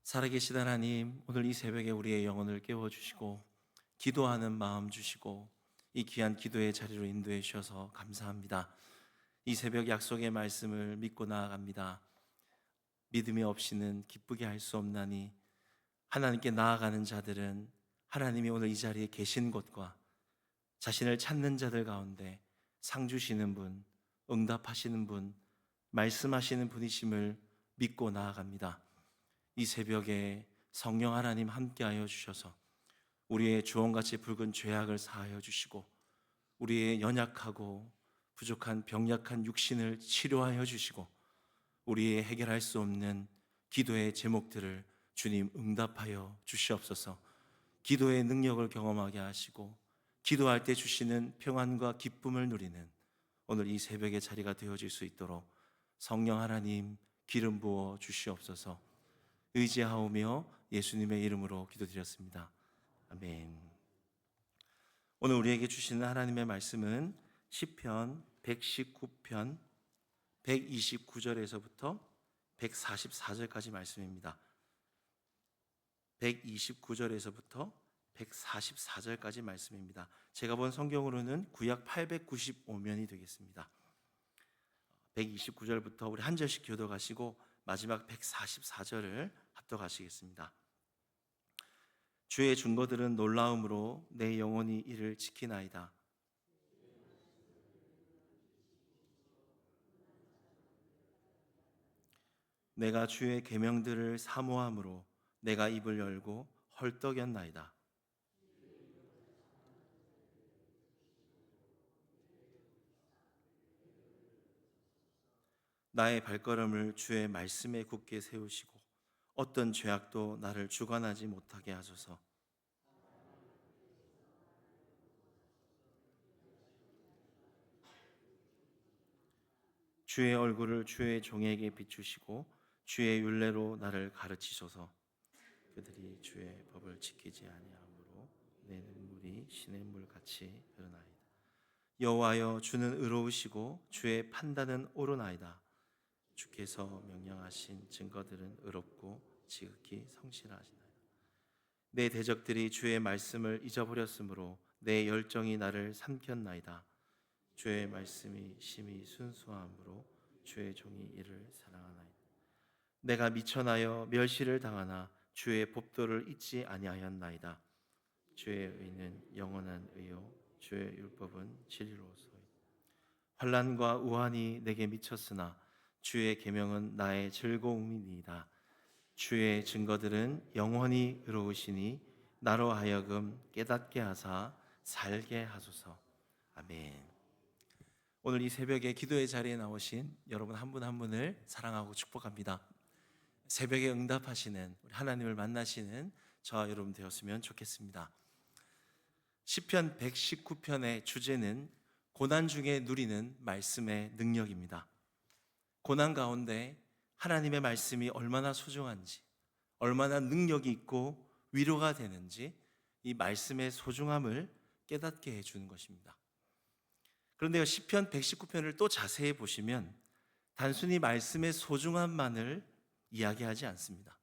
살아계신 하나님, 오늘 이 새벽에 우리의 영혼을 깨워주시고 기도하는 마음 주시고 이 귀한 기도의 자리로 인도해 주셔서 감사합니다. 이 새벽 약속의 말씀을 믿고 나아갑니다. 믿음이 없이는 기쁘게 할 수 없나니 하나님께 나아가는 자들은 하나님이 오늘 이 자리에 계신 곳과 자신을 찾는 자들 가운데 상 주시는 분, 응답하시는 분, 말씀하시는 분이심을 믿고 나아갑니다. 이 새벽에 성령 하나님 함께하여 주셔서 우리의 주홍같이 붉은 죄악을 사하여 주시고 우리의 연약하고 부족한 병약한 육신을 치료하여 주시고 우리의 해결할 수 없는 기도의 제목들을 주님 응답하여 주시옵소서. 기도의 능력을 경험하게 하시고 기도할 때 주시는 평안과 기쁨을 누리는 오늘 이 새벽의 자리가 되어질 수 있도록 성령 하나님 기름 부어 주시옵소서. 의지하오며 예수님의 이름으로 기도드렸습니다. 아멘. 오늘 우리에게 주시는 하나님의 말씀은 시편 119편 129절에서부터 144절까지 말씀입니다. 129절에서부터 144절까지 말씀입니다. 제가 본 성경으로는 구약 895면이 되겠습니다. 129절부터 우리 한 절씩 교독하시고 마지막 144절을 합독하시겠습니다. 주의 증거들은 놀라움으로 내 영혼이 이를 지키나이다. 내가 주의 계명들을 사모함으로 내가 입을 열고 헐떡였나이다. 나의 발걸음을 주의 말씀에 굳게 세우시고 어떤 죄악도 나를 주관하지 못하게 하소서. 주의 얼굴을 주의 종에게 비추시고 주의 율례로 나를 가르치소서. 그들이 주의 법을 지키지 아니하므로 내 눈물이 시냇물 같이 흐르나이다. 여호와여, 주는 의로우시고 주의 판단은 옳으나이다. 주께서 명령하신 증거들은 의롭고 지극히 성실하시나이다. 내 대적들이 주의 말씀을 잊어버렸으므로 내 열정이 나를 삼켰나이다. 주의 말씀이 심히 순수함으로 주의 종이 이를 사랑하나이다. 내가 미천하여 멸시를 당하나 주의 법도를 잊지 아니하였나이다. 주의 의는 영원한 의요 주의 율법은 진리로소이다. 환난과 우환이 내게 미쳤으나 주의 계명은 나의 즐거움이니이다. 주의 증거들은 영원히 의로우시니 나로 하여금 깨닫게 하사 살게 하소서. 아멘. 오늘 이 새벽에 기도의 자리에 나오신 여러분 한 분 한 분을 사랑하고 축복합니다. 새벽에 응답하시는 우리 하나님을 만나시는 저와 여러분 되었으면 좋겠습니다. 시편 119편의 주제는 고난 중에 누리는 말씀의 능력입니다. 고난 가운데 하나님의 말씀이 얼마나 소중한지, 얼마나 능력이 있고 위로가 되는지 이 말씀의 소중함을 깨닫게 해주는 것입니다. 그런데 시편 119편을 또 자세히 보시면 단순히 말씀의 소중함만을 이야기하지 않습니다.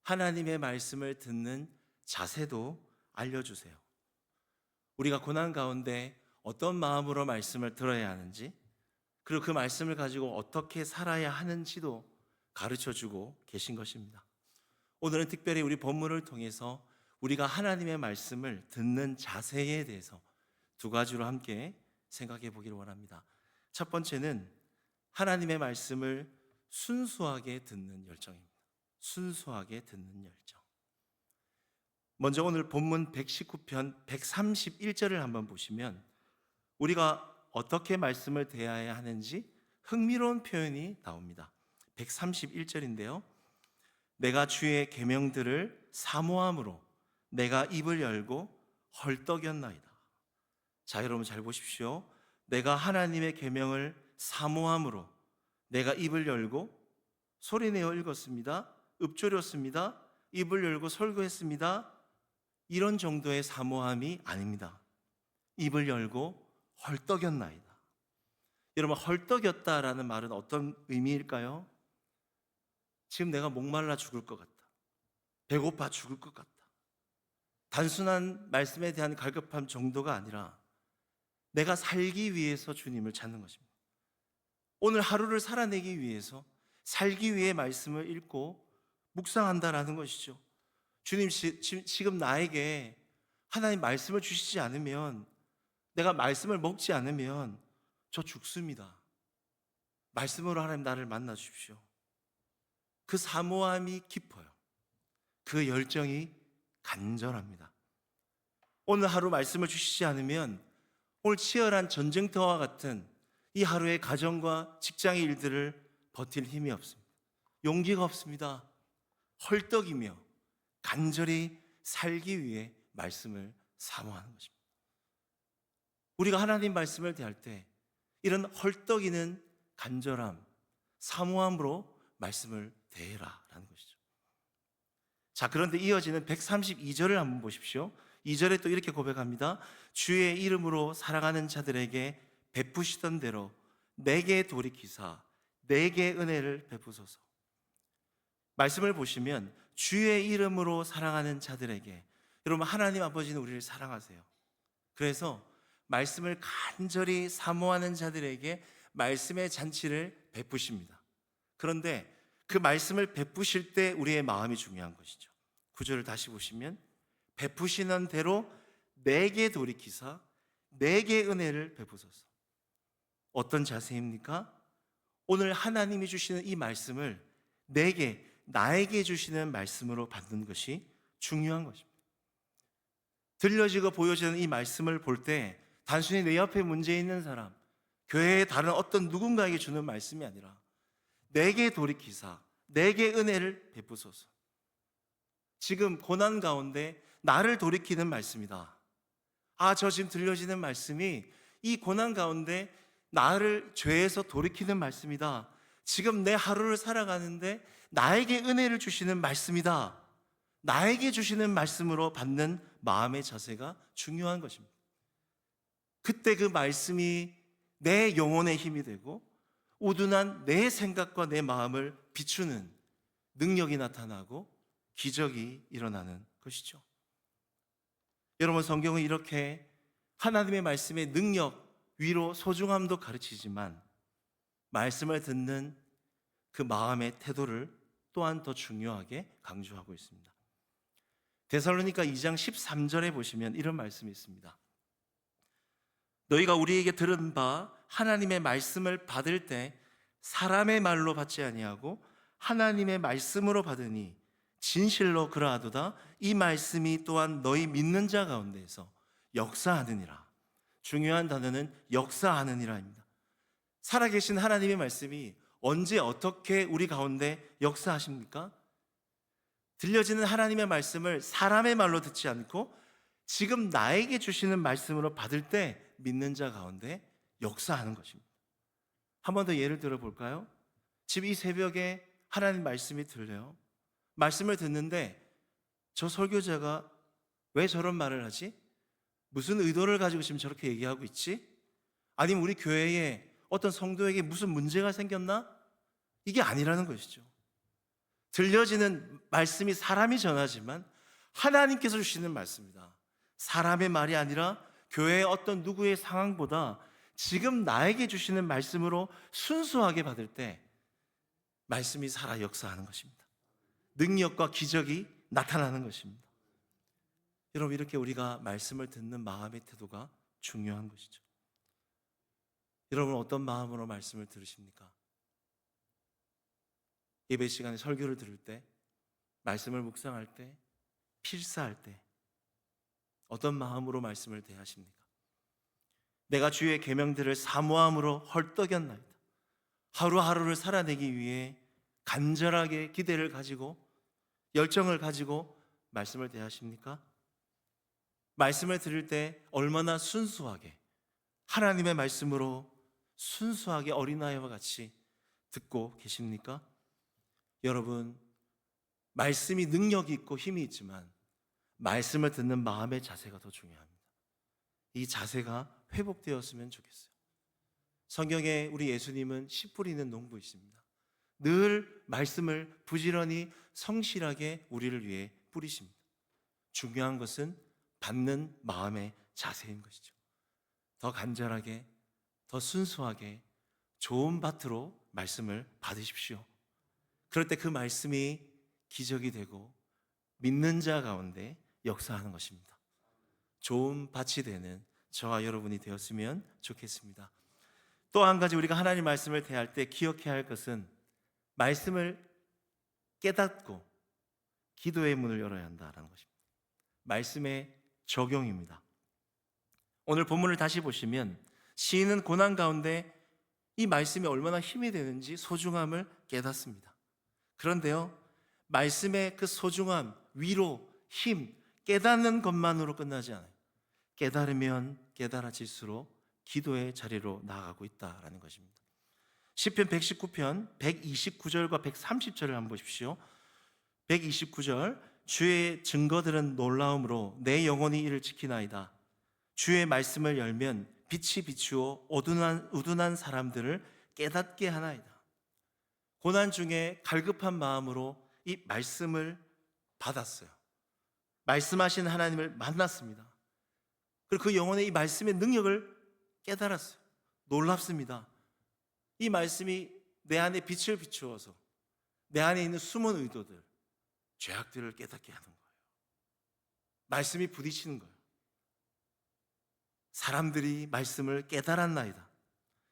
하나님의 말씀을 듣는 자세도 알려주세요. 우리가 고난 가운데 어떤 마음으로 말씀을 들어야 하는지, 그리고 그 말씀을 가지고 어떻게 살아야 하는지도 가르쳐주고 계신 것입니다. 오늘은 특별히 우리 본문을 통해서 우리가 하나님의 말씀을 듣는 자세에 대해서 두 가지로 함께 생각해 보기를 원합니다. 첫 번째는 하나님의 말씀을 순수하게 듣는 열정입니다. 순수하게 듣는 열정. 먼저 오늘 본문 119편 131절을 한번 보시면 우리가 어떻게 말씀을 대해야 하는지 흥미로운 표현이 나옵니다. 131절인데요. 내가 주의 계명들을 사모함으로 내가 입을 열고 헐떡였나이다. 자, 여러분 잘 보십시오. 내가 하나님의 계명을 사모함으로 내가 입을 열고 소리내어 읽었습니다. 읊조렸습니다. 입을 열고 설교했습니다. 이런 정도의 사모함이 아닙니다. 입을 열고 헐떡였나이다. 여러분, 헐떡였다라는 말은 어떤 의미일까요? 지금 내가 목말라 죽을 것 같다. 배고파 죽을 것 같다. 단순한 말씀에 대한 갈급함 정도가 아니라 내가 살기 위해서 주님을 찾는 것입니다. 오늘 하루를 살아내기 위해서 살기 위해 말씀을 읽고 묵상한다라는 것이죠. 주님, 지금 나에게 하나님 말씀을 주시지 않으면, 내가 말씀을 먹지 않으면 저 죽습니다. 말씀으로 하나님 나를 만나 주십시오. 그 사모함이 깊어요. 그 열정이 간절합니다. 오늘 하루 말씀을 주시지 않으면 오늘 치열한 전쟁터와 같은 이 하루의 가정과 직장의 일들을 버틸 힘이 없습니다. 용기가 없습니다. 헐떡이며 간절히 살기 위해 말씀을 사모하는 것입니다. 우리가 하나님 말씀을 대할 때 이런 헐떡이는 간절함, 사모함으로 말씀을 대해라라는 것이죠. 자, 그런데 이어지는 132절을 한번 보십시오. 2절에 또 이렇게 고백합니다. 주의 이름으로 사랑하는 자들에게 베푸시던 대로 내게 돌이키사 내게 은혜를 베푸소서. 말씀을 보시면 주의 이름으로 사랑하는 자들에게, 여러분, 하나님 아버지는 우리를 사랑하세요. 그래서 말씀을 간절히 사모하는 자들에게 말씀의 잔치를 베푸십니다. 그런데 그 말씀을 베푸실 때 우리의 마음이 중요한 것이죠. 9절을 다시 보시면 베푸시는 대로 내게 돌이키사 내게 은혜를 베푸소서. 어떤 자세입니까? 오늘 하나님이 주시는 이 말씀을 나에게 주시는 말씀으로 받는 것이 중요한 것입니다. 들려지고 보여지는 이 말씀을 볼 때 단순히 내 옆에 문제 있는 사람, 교회의 다른 어떤 누군가에게 주는 말씀이 아니라 내게 돌이키사 내게 은혜를 베푸소서. 지금 고난 가운데 나를 돌이키는 말씀이다. 저 지금 들려지는 말씀이 이 고난 가운데 나를 죄에서 돌이키는 말씀이다. 지금 내 하루를 살아가는데 나에게 은혜를 주시는 말씀이다. 나에게 주시는 말씀으로 받는 마음의 자세가 중요한 것입니다. 그때 그 말씀이 내 영혼의 힘이 되고 우둔한 내 생각과 내 마음을 비추는 능력이 나타나고 기적이 일어나는 것이죠. 여러분, 성경은 이렇게 하나님의 말씀의 능력, 위로, 소중함도 가르치지만 말씀을 듣는 그 마음의 태도를 또한 더 중요하게 강조하고 있습니다. 데살로니가 2장 13절에 보시면 이런 말씀이 있습니다. 너희가 우리에게 들은 바 하나님의 말씀을 받을 때 사람의 말로 받지 아니하고 하나님의 말씀으로 받으니 진실로 그러하도다. 이 말씀이 또한 너희 믿는 자 가운데에서 역사하느니라. 중요한 단어는 역사하느니라입니다. 살아계신 하나님의 말씀이 언제 어떻게 우리 가운데 역사하십니까? 들려지는 하나님의 말씀을 사람의 말로 듣지 않고 지금 나에게 주시는 말씀으로 받을 때 믿는 자 가운데 역사하는 것입니다. 한 번 더 예를 들어 볼까요? 지금 이 새벽에 하나님 말씀이 들려요. 말씀을 듣는데 저 설교자가 왜 저런 말을 하지? 무슨 의도를 가지고 지금 저렇게 얘기하고 있지? 아니면 우리 교회에 어떤 성도에게 무슨 문제가 생겼나? 이게 아니라는 것이죠. 들려지는 말씀이 사람이 전하지만 하나님께서 주시는 말씀이다. 사람의 말이 아니라 교회의 어떤 누구의 상황보다 지금 나에게 주시는 말씀으로 순수하게 받을 때 말씀이 살아 역사하는 것입니다. 능력과 기적이 나타나는 것입니다. 여러분, 이렇게 우리가 말씀을 듣는 마음의 태도가 중요한 것이죠. 여러분, 어떤 마음으로 말씀을 들으십니까? 예배 시간에 설교를 들을 때, 말씀을 묵상할 때, 필사할 때 어떤 마음으로 말씀을 대하십니까? 내가 주의 계명들을 사모함으로 헐떡였나이다. 하루하루를 살아내기 위해 간절하게 기대를 가지고 열정을 가지고 말씀을 대하십니까? 말씀을 들을 때 얼마나 순수하게 하나님의 말씀으로 순수하게 어린아이와 같이 듣고 계십니까? 여러분, 말씀이 능력이 있고 힘이 있지만 말씀을 듣는 마음의 자세가 더 중요합니다. 이 자세가 회복되었으면 좋겠어요. 성경에 우리 예수님은 씨 뿌리는 농부이십니다. 늘 말씀을 부지런히 성실하게 우리를 위해 뿌리십니다. 중요한 것은 받는 마음의 자세인 것이죠. 더 간절하게, 더 순수하게 좋은 밭으로 말씀을 받으십시오. 그럴 때 그 말씀이 기적이 되고 믿는 자 가운데 역사하는 것입니다. 좋은 밭이 되는 저와 여러분이 되었으면 좋겠습니다. 또 한 가지 우리가 하나님 말씀을 대할 때 기억해야 할 것은 말씀을 깨닫고 기도의 문을 열어야 한다는 것입니다. 말씀의 적용입니다. 오늘 본문을 다시 보시면 시인은 고난 가운데 이 말씀이 얼마나 힘이 되는지 소중함을 깨닫습니다. 그런데요, 말씀의 그 소중함, 위로, 힘, 깨닫는 것만으로 끝나지 않아요. 깨달으면 깨달아질수록 기도의 자리로 나아가고 있다는 것입니다. 시편 119편 129절과 130절을 한번 보십시오. 129절, 주의 증거들은 놀라움으로 내 영혼이 이를 지키나이다. 주의 말씀을 열면 빛이 비추어 우둔한 사람들을 깨닫게 하나이다. 고난 중에 갈급한 마음으로 이 말씀을 받았어요. 말씀하신 하나님을 만났습니다. 그리고 그 영혼의 이 말씀의 능력을 깨달았어요. 놀랍습니다. 이 말씀이 내 안에 빛을 비추어서 내 안에 있는 숨은 의도들, 죄악들을 깨닫게 하는 거예요. 말씀이 부딪히는 거예요. 사람들이 말씀을 깨달았나이다.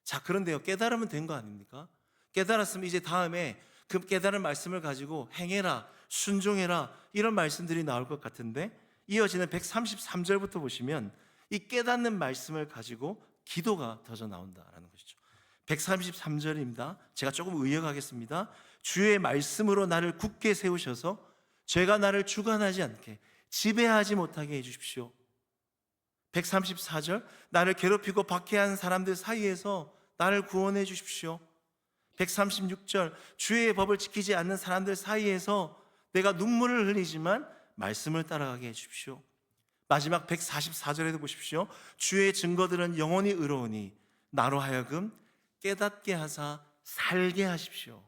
자, 그런데요, 깨달으면 된 거 아닙니까? 깨달았으면 이제 다음에 그 깨달은 말씀을 가지고 행해라, 순종해라, 이런 말씀들이 나올 것 같은데, 이어지는 133절부터 보시면 이 깨닫는 말씀을 가지고 기도가 터져 나온다라는 것이죠. 133절입니다. 제가 조금 의역하겠습니다. 주의 말씀으로 나를 굳게 세우셔서 죄가 나를 주관하지 않게, 지배하지 못하게 해주십시오. 134절, 나를 괴롭히고 박해한 사람들 사이에서 나를 구원해 주십시오. 136절, 주의 법을 지키지 않는 사람들 사이에서 내가 눈물을 흘리지만 말씀을 따라가게 해 주십시오. 마지막 144절에도 보십시오. 주의 증거들은 영원히 의로우니 나로 하여금 깨닫게 하사 살게 하십시오.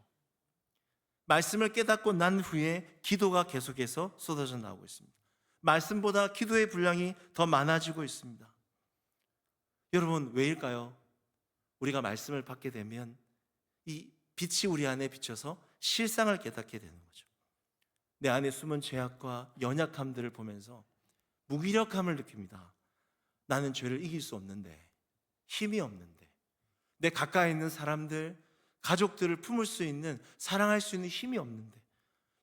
말씀을 깨닫고 난 후에 기도가 계속해서 쏟아져 나오고 있습니다. 말씀보다 기도의 분량이 더 많아지고 있습니다. 여러분, 왜일까요? 우리가 말씀을 받게 되면 이 빛이 우리 안에 비쳐서 실상을 깨닫게 되는 거죠. 내 안에 숨은 죄악과 연약함들을 보면서 무기력함을 느낍니다. 나는 죄를 이길 수 없는데, 힘이 없는데, 내 가까이 있는 사람들, 가족들을 품을 수 있는, 사랑할 수 있는 힘이 없는데,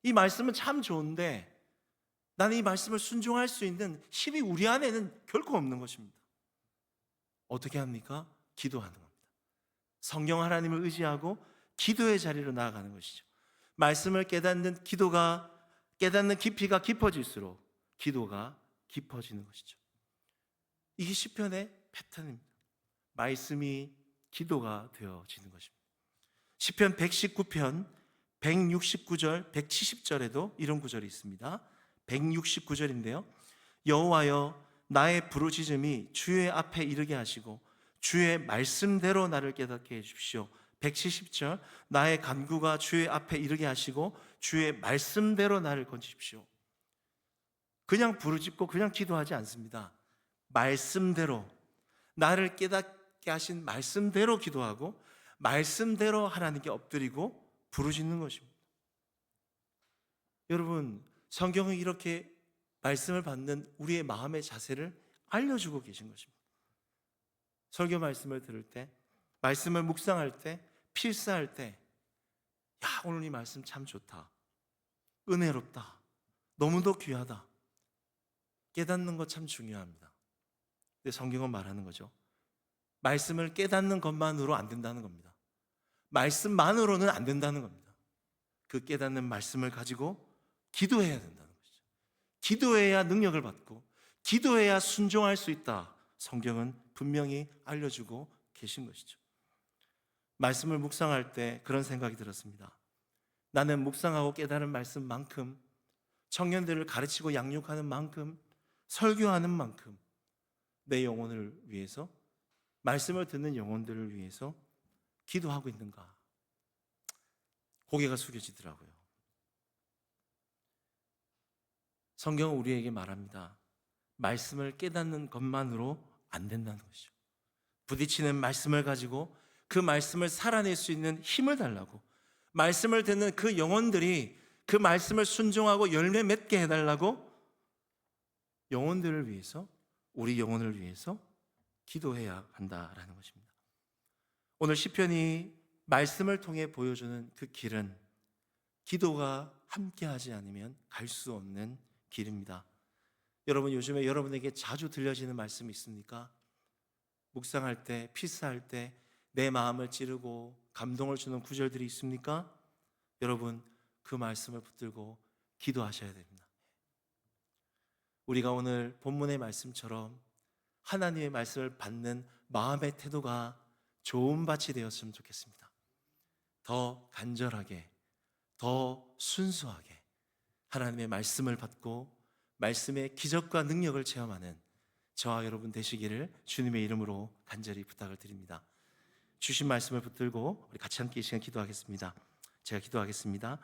이 말씀은 참 좋은데 나는 이 말씀을 순종할 수 있는 힘이 우리 안에는 결코 없는 것입니다. 어떻게 합니까? 기도하는 겁니다. 성령 하나님을 의지하고 기도의 자리로 나아가는 것이죠. 말씀을 깨닫는 깨닫는 깊이가 깊어질수록 기도가 깊어지는 것이죠. 이게 시편의 패턴입니다. 말씀이 기도가 되어지는 것입니다. 시편 119편 169절, 170절에도 이런 구절이 있습니다. 169절인데요. 여호와여, 나의 부르짖음이 주의 앞에 이르게 하시고 주의 말씀대로 나를 깨닫게 해 주십시오. 170절, 나의 간구가 주의 앞에 이르게 하시고 주의 말씀대로 나를 건지십시오. 그냥 부르짖고 그냥 기도하지 않습니다. 말씀대로, 나를 깨닫게 하신 말씀대로 기도하고 말씀대로 하나님께 엎드리고 부르짖는 것입니다. 여러분, 성경은 이렇게 말씀을 받는 우리의 마음의 자세를 알려주고 계신 것입니다. 설교 말씀을 들을 때, 말씀을 묵상할 때, 필사할 때, 야, 오늘 이 말씀 참 좋다, 은혜롭다, 너무도 귀하다, 깨닫는 것 참 중요합니다. 근데 성경은 말하는 거죠. 말씀을 깨닫는 것만으로 안 된다는 겁니다. 말씀만으로는 안 된다는 겁니다. 그 깨닫는 말씀을 가지고 기도해야 된다는 것이죠. 기도해야 능력을 받고 기도해야 순종할 수 있다. 성경은 분명히 알려주고 계신 것이죠. 말씀을 묵상할 때 그런 생각이 들었습니다. 나는 묵상하고 깨달은 말씀만큼, 청년들을 가르치고 양육하는 만큼, 설교하는 만큼 내 영혼을 위해서, 말씀을 듣는 영혼들을 위해서 기도하고 있는가? 고개가 숙여지더라고요. 성경은 우리에게 말합니다. 말씀을 깨닫는 것만으로 안 된다는 것이죠. 부딪히는 말씀을 가지고 그 말씀을 살아낼 수 있는 힘을 달라고, 말씀을 듣는 그 영혼들이 그 말씀을 순종하고 열매 맺게 해달라고, 영혼들을 위해서, 우리 영혼을 위해서 기도해야 한다라는 것입니다. 오늘 시편이 말씀을 통해 보여주는 그 길은 기도가 함께하지 않으면 갈 수 없는 길입니다. 여러분, 요즘에 여러분에게 자주 들려지는 말씀이 있습니까? 묵상할 때, 피스할 때 내 마음을 찌르고 감동을 주는 구절들이 있습니까? 여러분, 그 말씀을 붙들고 기도하셔야 됩니다. 우리가 오늘 본문의 말씀처럼 하나님의 말씀을 받는 마음의 태도가 좋은 밭이 되었으면 좋겠습니다. 더 간절하게, 더 순수하게 하나님의 말씀을 받고 말씀의 기적과 능력을 체험하는 저와 여러분 되시기를 주님의 이름으로 간절히 부탁을 드립니다. 주신 말씀을 붙들고 우리 같이 함께 이 시간 기도하겠습니다. 제가 기도하겠습니다.